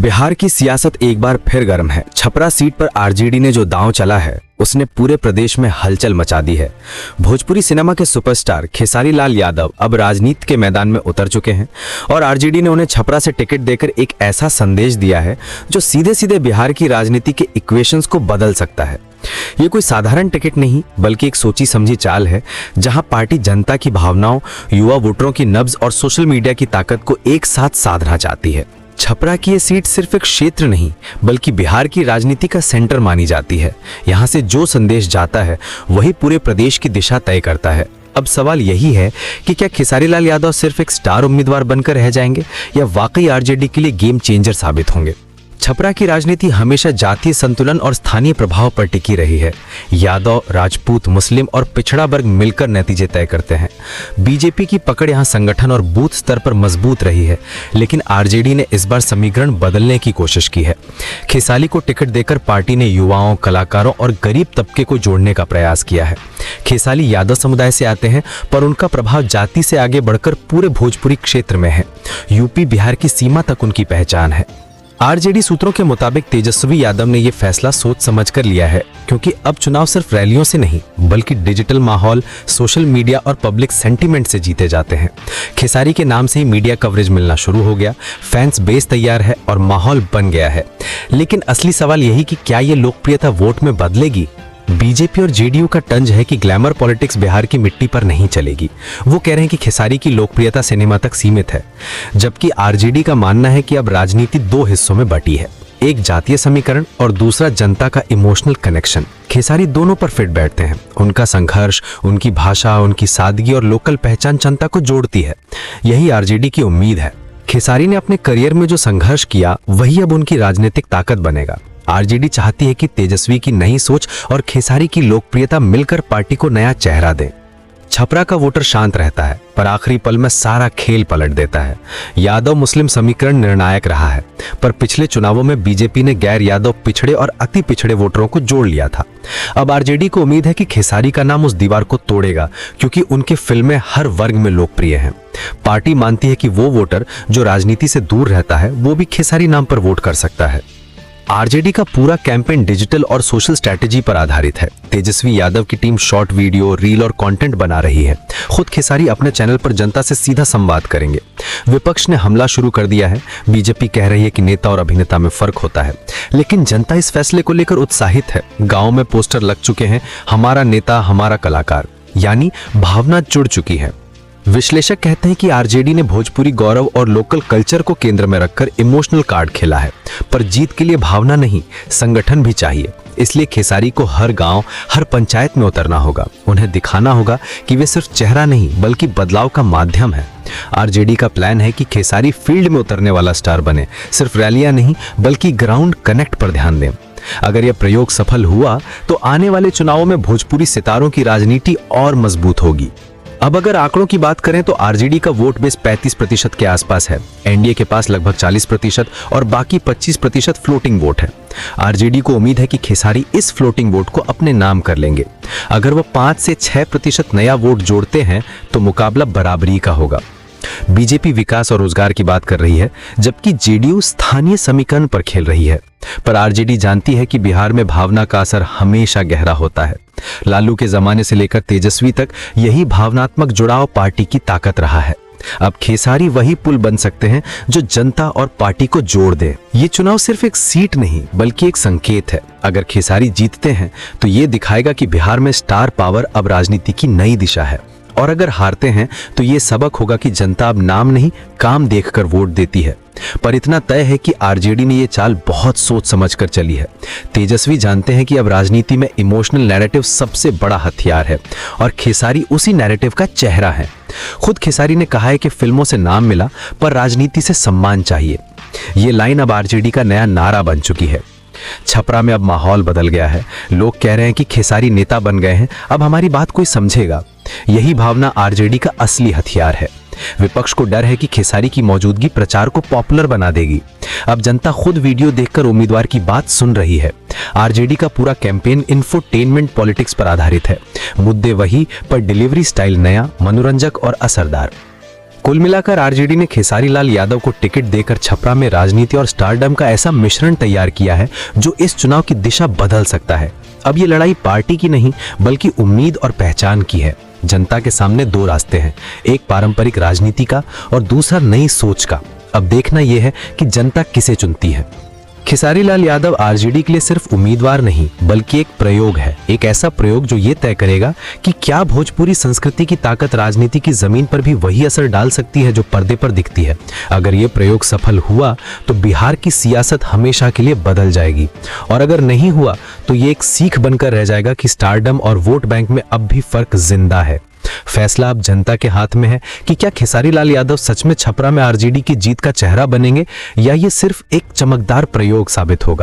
बिहार की सियासत एक बार फिर गर्म है। छपरा सीट पर आरजेडी ने जो दांव चला है उसने पूरे प्रदेश में हलचल मचा दी है। भोजपुरी सिनेमा के सुपरस्टार खेसारी लाल यादव अब राजनीति के मैदान में उतर चुके हैं और आरजेडी ने उन्हें छपरा से टिकट देकर एक ऐसा संदेश दिया है जो सीधे सीधे बिहार की राजनीति के इक्वेशंस को बदल सकता है। ये कोई साधारण टिकट नहीं बल्कि एक सोची समझी चाल है जहां पार्टी जनता की भावनाओं, युवा वोटरों की नब्ज और सोशल मीडिया की ताकत को एक साथ साधना चाहती है। छपरा की ये सीट सिर्फ एक क्षेत्र नहीं बल्कि बिहार की राजनीति का सेंटर मानी जाती है। यहाँ से जो संदेश जाता है वही पूरे प्रदेश की दिशा तय करता है। अब सवाल यही है कि क्या खेसारी लाल यादव सिर्फ एक स्टार उम्मीदवार बनकर रह जाएंगे या वाकई आरजेडी के लिए गेम चेंजर साबित होंगे। छपरा की राजनीति हमेशा जातीय संतुलन और स्थानीय प्रभाव पर टिकी रही है। यादव, राजपूत, मुस्लिम और पिछड़ा वर्ग मिलकर नतीजे तय करते हैं। बीजेपी की पकड़ यहां संगठन और बूथ स्तर पर मजबूत रही है, लेकिन आरजेडी ने इस बार समीकरण बदलने की कोशिश की है। खेसारी को टिकट देकर पार्टी ने युवाओं, कलाकारों और गरीब तबके को जोड़ने का प्रयास किया है। खेसारी यादव समुदाय से आते हैं पर उनका प्रभाव जाति से आगे बढ़कर पूरे भोजपुरी क्षेत्र में है। यूपी बिहार की सीमा तक उनकी पहचान है। आरजेडी सूत्रों के मुताबिक तेजस्वी यादव ने यह फैसला सोच समझकर लिया है, क्योंकि अब चुनाव सिर्फ रैलियों से नहीं बल्कि डिजिटल माहौल, सोशल मीडिया और पब्लिक सेंटीमेंट से जीते जाते हैं। खेसारी के नाम से ही मीडिया कवरेज मिलना शुरू हो गया, फैंस बेस तैयार है और माहौल बन गया है। लेकिन असली सवाल यही कि क्या ये लोकप्रियता वोट में बदलेगी। बीजेपी और जेडीयू का तंज है कि ग्लैमर पॉलिटिक्स बिहार की मिट्टी पर नहीं चलेगी। वो कह रहे हैं कि खेसारी की लोकप्रियता सिनेमा तक सीमित है, जबकि आरजेडी का मानना है कि अब राजनीति दो हिस्सों में बटी है, एक जातीय समीकरण और दूसरा जनता का इमोशनल कनेक्शन। खेसारी दोनों पर फिट बैठते हैं। उनका संघर्ष, उनकी भाषा, उनकी सादगी और लोकल पहचान जनता को जोड़ती है। यही आरजेडी की उम्मीद है। खेसारी ने अपने करियर में जो संघर्ष किया वही अब उनकी राजनीतिक ताकत बनेगा। आरजेडी चाहती है कि तेजस्वी की नई सोच और खेसारी की लोकप्रियता मिलकर पार्टी को नया चेहरा दें। छपरा का वोटर शांत रहता है पर आखिरी पल में सारा खेल पलट देता है। यादव मुस्लिम समीकरण निर्णायक रहा है, पर पिछले चुनावों में बीजेपी ने गैर यादव, पिछड़े और अति पिछड़े वोटरों को जोड़ लिया था। अब आरजेडी को उम्मीद है कि खेसारी का नाम उस दीवार को तोड़ेगा, क्योंकि उनकी फिल्में हर वर्ग में लोकप्रिय हैं। पार्टी मानती है कि वो वोटर जो राजनीति से दूर रहता है वो भी खेसारी नाम पर वोट कर सकता है। आरजेडी का पूरा कैंपेन डिजिटल और सोशल स्ट्रैटेजी पर आधारित है। तेजस्वी यादव की टीम शॉर्ट वीडियो, रील और कंटेंट बना रही है। खुद खेसारी अपने चैनल पर जनता से सीधा संवाद करेंगे। विपक्ष ने हमला शुरू कर दिया है। बीजेपी कह रही है कि नेता और अभिनेता में फर्क होता है, लेकिन जनता इस फैसले को लेकर उत्साहित है। गांव में पोस्टर लग चुके हैं, हमारा नेता हमारा कलाकार, यानी भावना जुड़ चुकी है। विश्लेषक कहते हैं कि आरजेडी ने भोजपुरी गौरव और लोकल कल्चर को केंद्र में रखकर इमोशनल कार्ड खेला है, पर जीत के लिए भावना नहीं, संगठन भी चाहिए। इसलिए खेसारी को हर गांव, हर पंचायत में उतरना होगा। उन्हें दिखाना होगा कि वे सिर्फ चेहरा नहीं बल्कि बदलाव का माध्यम है। आरजेडी का प्लान है कि खेसारी फील्ड में उतरने वाला स्टार बने, सिर्फ रैलियां नहीं बल्कि ग्राउंड कनेक्ट पर ध्यान दें। अगर यह प्रयोग सफल हुआ तो आने वाले चुनावों में भोजपुरी सितारों की राजनीति और मजबूत होगी। अब अगर आंकड़ों की बात करें तो आरजेडी का वोट बेस 35% के आसपास है। एनडीए के पास लगभग 40% और बाकी 25% फ्लोटिंग वोट है। आरजेडी को उम्मीद है कि खेसारी इस फ्लोटिंग वोट को अपने नाम कर लेंगे। अगर वो 5 से 6% नया वोट जोड़ते हैं तो मुकाबला बराबरी का होगा। बीजेपी विकास और रोजगार की बात कर रही है, जबकि जेडीयू स्थानीय समीकरण पर खेल रही है। पर आरजेडी जानती है कि बिहार में भावना का असर हमेशा गहरा होता है। लालू के जमाने से लेकर तेजस्वी तक यही भावनात्मक जुड़ाव पार्टी की ताकत रहा है। अब खेसारी वही पुल बन सकते हैं जो जनता और पार्टी को जोड़ दे। ये चुनाव सिर्फ एक सीट नहीं बल्कि एक संकेत है। अगर खेसारी जीतते हैं तो ये दिखाएगा कि बिहार में स्टार पावर अब राजनीति की नई दिशा है, और अगर हारते हैं तो ये सबक होगा कि जनता अब नाम नहीं काम देखकर वोट देती है। पर इतना तय है कि आरजेडी ने ये चाल बहुत सोच समझकर चली है। तेजस्वी जानते हैं कि अब राजनीति में इमोशनल नैरेटिव सबसे बड़ा हथियार है और खेसारी उसी नैरेटिव का चेहरा है। खुद खेसारी ने कहा है कि फिल्मों से नाम मिला पर राजनीति से सम्मान चाहिए। ये लाइन अब आरजेडी का नया नारा बन चुकी है। छपरा में अब माहौल बदल गया है। लोग कह रहे हैं कि खेसारी नेता बन गए हैं, अब हमारी बात कोई समझेगा। यही भावना आरजेडी का असली हथियार है। विपक्ष को डर है कि खेसारी की मौजूदगी प्रचार को पॉपुलर बना देगी। अब जनता खुद वीडियो देखकर उम्मीदवार की बात सुन रही है। आरजेडी का पूरा कैंपेन इंफोटेनमेंट पॉलिटिक्स पर आधारित है। मुद्दे वही पर डिलीवरी स्टाइल नया, मनोरंजक और असरदार। कुल मिलाकर आरजेडी ने खेसारी लाल यादव को टिकट देकर छपरा में राजनीति और स्टारडम का ऐसा मिश्रण तैयार किया है जो इस चुनाव की दिशा बदल सकता है। अब ये लड़ाई पार्टी की नहीं बल्कि उम्मीद और पहचान की है। जनता के सामने दो रास्ते हैं, एक पारंपरिक राजनीति का और दूसरा नई सोच का। अब देखना यह है कि जनता किसे चुनती है। खेसारी लाल यादव आरजेडी के लिए सिर्फ उम्मीदवार नहीं बल्कि एक प्रयोग है, एक ऐसा प्रयोग जो ये तय करेगा कि क्या भोजपुरी संस्कृति की ताकत राजनीति की जमीन पर भी वही असर डाल सकती है जो पर्दे पर दिखती है। अगर ये प्रयोग सफल हुआ तो बिहार की सियासत हमेशा के लिए बदल जाएगी, और अगर नहीं हुआ तो ये एक सीख बनकर रह जाएगा कि स्टारडम और वोट बैंक में अब भी फर्क जिंदा है। फैसला अब जनता के हाथ में है कि क्या खेसारी लाल यादव सच में छपरा में आरजेडी की जीत का चेहरा बनेंगे या ये सिर्फ एक चमकदार प्रयोग साबित होगा।